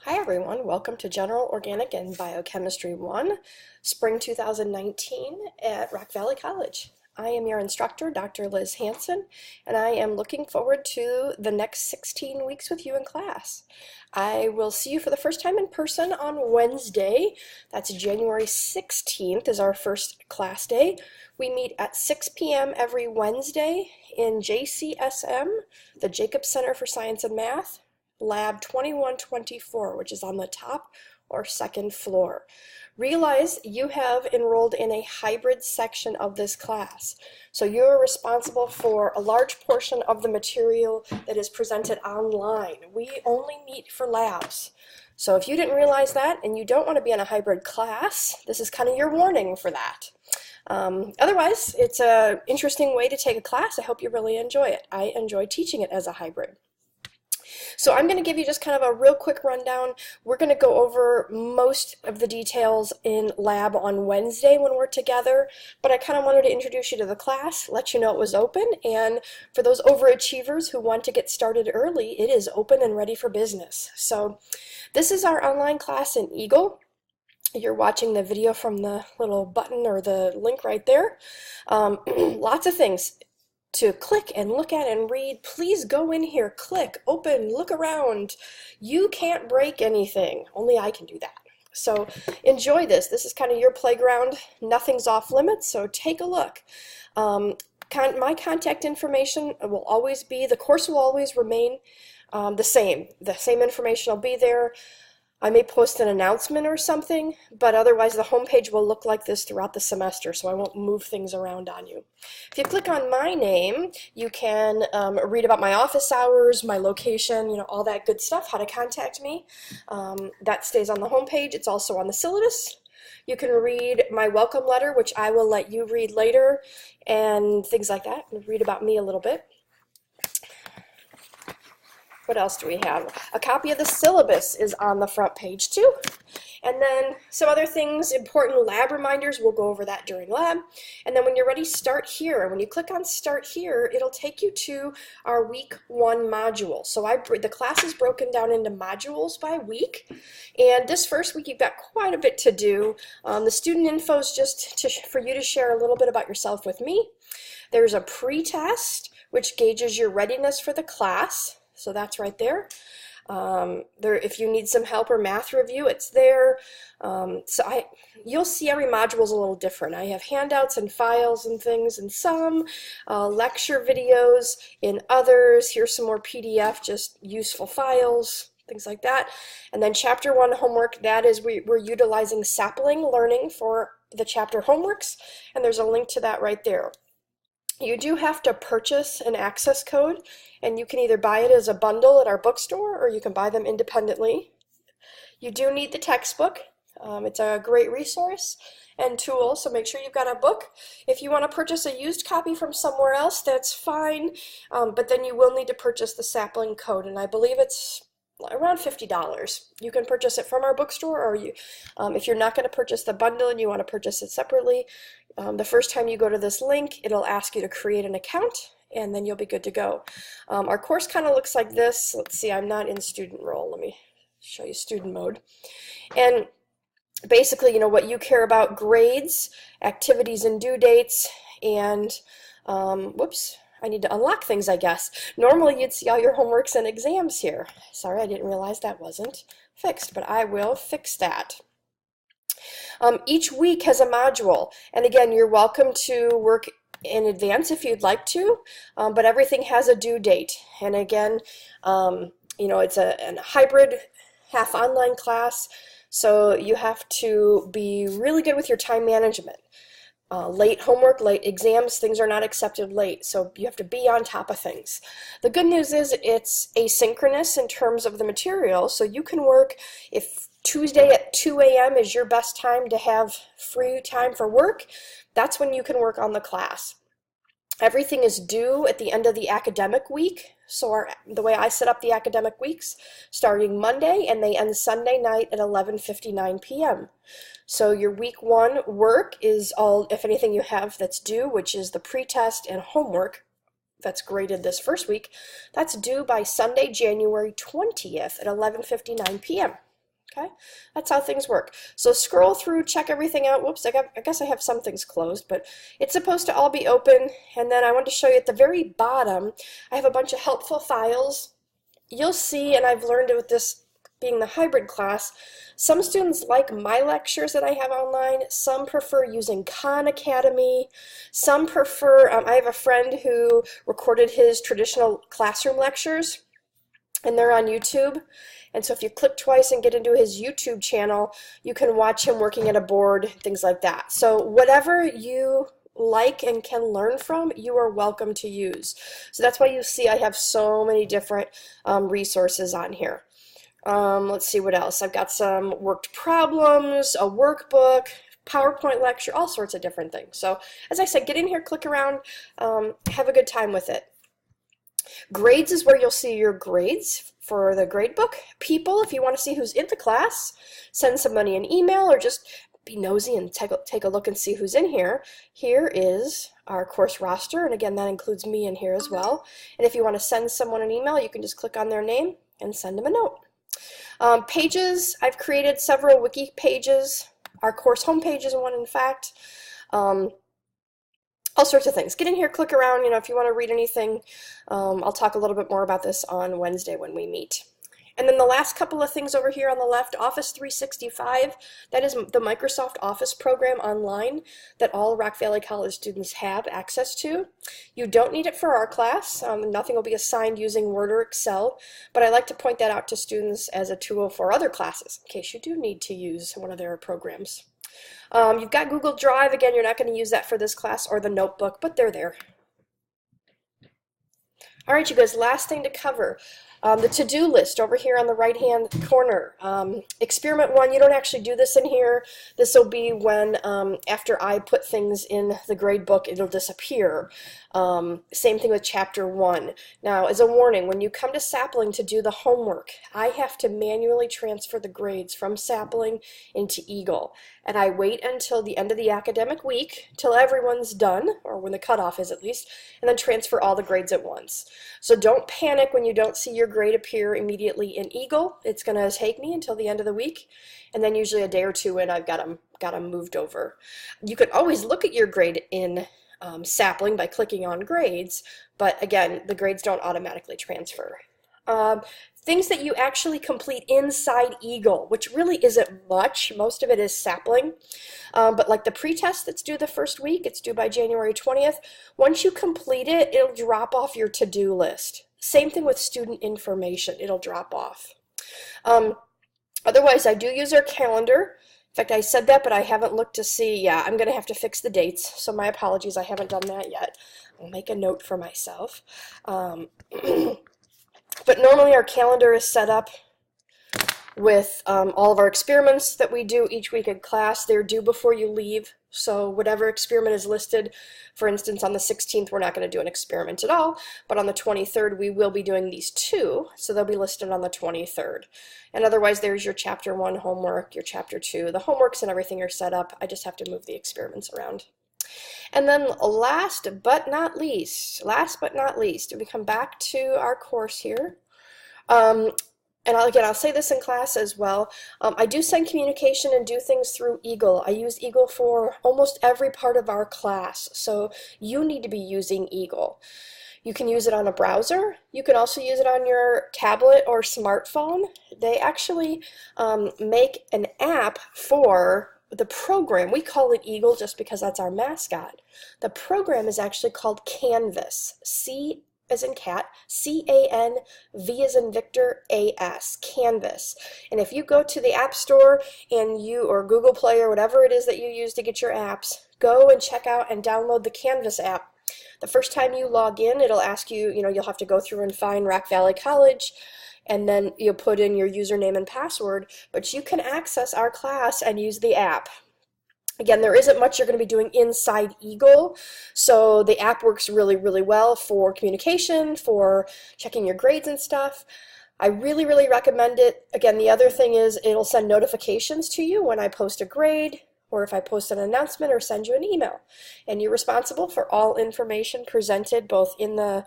Hi everyone, welcome to General Organic and Biochemistry 1, Spring 2019 at Rock Valley College. I am your instructor, Dr. Liz Hanson, and I am looking forward to the next 16 weeks with you in class. I will see you for the first time in person on Wednesday. That's January 16th is our first class day. We meet at 6 p.m. every Wednesday in JCSM, the Jacobs Center for Science and Math, Lab 2124, which is on the top or second floor. Realize you have enrolled in a hybrid section of this class. So you're responsible for a large portion of the material that is presented online. We only meet for labs. So if you didn't realize that and you don't want to be in a hybrid class, this is kind of your warning for that. Otherwise, it's an interesting way to take a class. I hope you really enjoy it. I enjoy teaching it as a hybrid. So I'm going to give you just kind of a real quick rundown. We're going to go over most of the details in lab on Wednesday when we're together, but I kind of wanted to introduce you to the class, let you know it was open, and for those overachievers who want to get started early, it is open and ready for business. So this is our online class in Eagle. You're watching the video from the little button or the link right there. Lots of things to click and look at and read. Please go in here, click, open, look around. You can't break anything. Only I can do that. So enjoy this. This is kind of your playground. Nothing's off limits, so take a look. My contact information will always be, the course will always remain the same. The same information will be there. I may post an announcement or something, but otherwise the homepage will look like this throughout the semester, so I won't move things around on you. If you click on my name, you can read about my office hours, my location, all that good stuff, how to contact me. That stays on the homepage. It's also on the syllabus. You can read my welcome letter, which I will let you read later, and things like that, and read about me a little bit. What else do we have? A copy of the syllabus is on the front page too. And then some other things, important lab reminders, we'll go over that during lab. And then when you're ready, start here. And when you click on start here, it'll take you to our week 1 module. So the class is broken down into modules by week. And this first week, you've got quite a bit to do. The student info is just for you to share a little bit about yourself with me. There's a pre-test, which gauges your readiness for the class. So that's right there. If you need some help or math review, it's there. You'll see every module is a little different. I have handouts and files and things in some, lecture videos in others. Here's some more PDF, just useful files, things like that. And then chapter 1 homework, that is we're utilizing sapling learning for the chapter homeworks, and there's a link to that right there. You do have to purchase an access code, and you can either buy it as a bundle at our bookstore or you can buy them independently. You do need the textbook. It's a great resource and tool, so make sure you've got a book. If you want to purchase a used copy from somewhere else, that's fine, but then you will need to purchase the sapling code, and I believe it's around $50. You can purchase it from our bookstore, or if you're not going to purchase the bundle and you want to purchase it separately, the first time you go to this link, it'll ask you to create an account, and then you'll be good to go. Our course kind of looks like this. Let's see, I'm not in student role. Let me show you student mode. And basically, what you care about: grades, activities and due dates, and whoops. I need to unlock things, I guess. Normally you'd see all your homeworks and exams here. Sorry, I didn't realize that wasn't fixed, but I will fix that. Each week has a module, and again, you're welcome to work in advance if you'd like to, but everything has a due date. And again, it's a hybrid half online class, so you have to be really good with your time management. Late homework, late exams, things are not accepted late, so you have to be on top of things. The good news is it's asynchronous in terms of the material, so you can work if Tuesday at 2 a.m. is your best time to have free time for work, that's when you can work on the class. Everything is due at the end of the academic week, so the way I set up the academic weeks, starting Monday, and they end Sunday night at 11:59 p.m. So your week 1 work is all, if anything you have that's due, which is the pre-test and homework that's graded this first week, that's due by Sunday, January 20th at 11:59 p.m. Okay, that's how things work. So scroll through, check everything out. Whoops, I guess I have some things closed, but it's supposed to all be open. And then I want to show you at the very bottom, I have a bunch of helpful files. You'll see, and I've learned it with this being the hybrid class, some students like my lectures that I have online. Some prefer using Khan Academy. Some prefer, I have a friend who recorded his traditional classroom lectures, and they're on YouTube. And so if you click twice and get into his YouTube channel, you can watch him working at a board, things like that. So whatever you like and can learn from, you are welcome to use. So that's why you see I have so many different resources on here. Let's see what else. I've got some worked problems, a workbook, PowerPoint lecture, all sorts of different things. So as I said, get in here, click around, have a good time with it. Grades is where you'll see your grades for the gradebook. People, if you want to see who's in the class, send somebody an email or just be nosy and take a look and see who's in here. Here is our course roster, and again, that includes me in here as well. And if you want to send someone an email, you can just click on their name and send them a note. Pages, I've created several wiki pages. Our course homepage is one, in fact. All sorts of things. Get in here, click around, if you want to read anything. I'll talk a little bit more about this on Wednesday when we meet. And then the last couple of things over here on the left, Office 365, that is the Microsoft Office program online that all Rock Valley College students have access to. You don't need it for our class. Nothing will be assigned using Word or Excel, but I like to point that out to students as a tool for other classes in case you do need to use one of their programs. You've got Google Drive. Again, you're not going to use that for this class or the notebook, but they're there. All right, you guys, last thing to cover. The to-do list over here on the right-hand corner. Experiment 1, you don't actually do this in here. This will be when, after I put things in the grade book, it'll disappear. Same thing with Chapter 1. Now, as a warning, when you come to Sapling to do the homework, I have to manually transfer the grades from Sapling into Eagle. And I wait until the end of the academic week, till everyone's done, or when the cutoff is at least, and then transfer all the grades at once. So don't panic when you don't see your grade appear immediately in Eagle. It's going to take me until the end of the week, and then usually a day or two in, I've got them moved over. You can always look at your grade in Sapling by clicking on grades, but again, the grades don't automatically transfer. Things that you actually complete inside Eagle, which really isn't much. Most of it is Sapling. But like the pretest that's due the first week, it's due by January 20th. Once you complete it, it'll drop off your to-do list. Same thing with student information. It'll drop off. Otherwise, I do use our calendar. In fact, I said that, but I haven't looked to see. Yeah, I'm going to have to fix the dates, so my apologies. I haven't done that yet. I'll make a note for myself. But normally our calendar is set up with all of our experiments that we do each week in class. They're due before you leave. So whatever experiment is listed, for instance, on the 16th, we're not going to do an experiment at all. But on the 23rd, we will be doing these two. So they'll be listed on the 23rd. And otherwise, there's your Chapter 1 homework, your Chapter 2. The homeworks and everything are set up. I just have to move the experiments around. And then last but not least, we come back to our course here. And I'll say this in class as well. I do send communication and do things through Eagle. I use Eagle for almost every part of our class, so you need to be using Eagle. You can use it on a browser. You can also use it on your tablet or smartphone. They actually make an app for the program. We call it Eagle just because that's our mascot. The program is actually called Canvas. C as in cat, C-A-N-V as in Victor, A-S, Canvas. And if you go to the App Store and or Google Play or whatever it is that you use to get your apps, go and check out and download the Canvas app. The first time you log in, it'll ask you, you'll have to go through and find Rock Valley College, and then you'll put in your username and password, but you can access our class and use the app. Again, there isn't much you're going to be doing inside Eagle, so the app works really, really well for communication, for checking your grades and stuff. I really, really recommend it. Again, the other thing is it'll send notifications to you when I post a grade, or if I post an announcement or send you an email. And you're responsible for all information presented both in the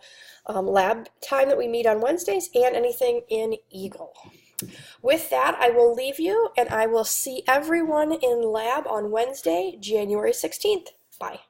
lab time that we meet on Wednesdays and anything in Eagle. With that, I will leave you, and I will see everyone in lab on Wednesday, January 16th. Bye.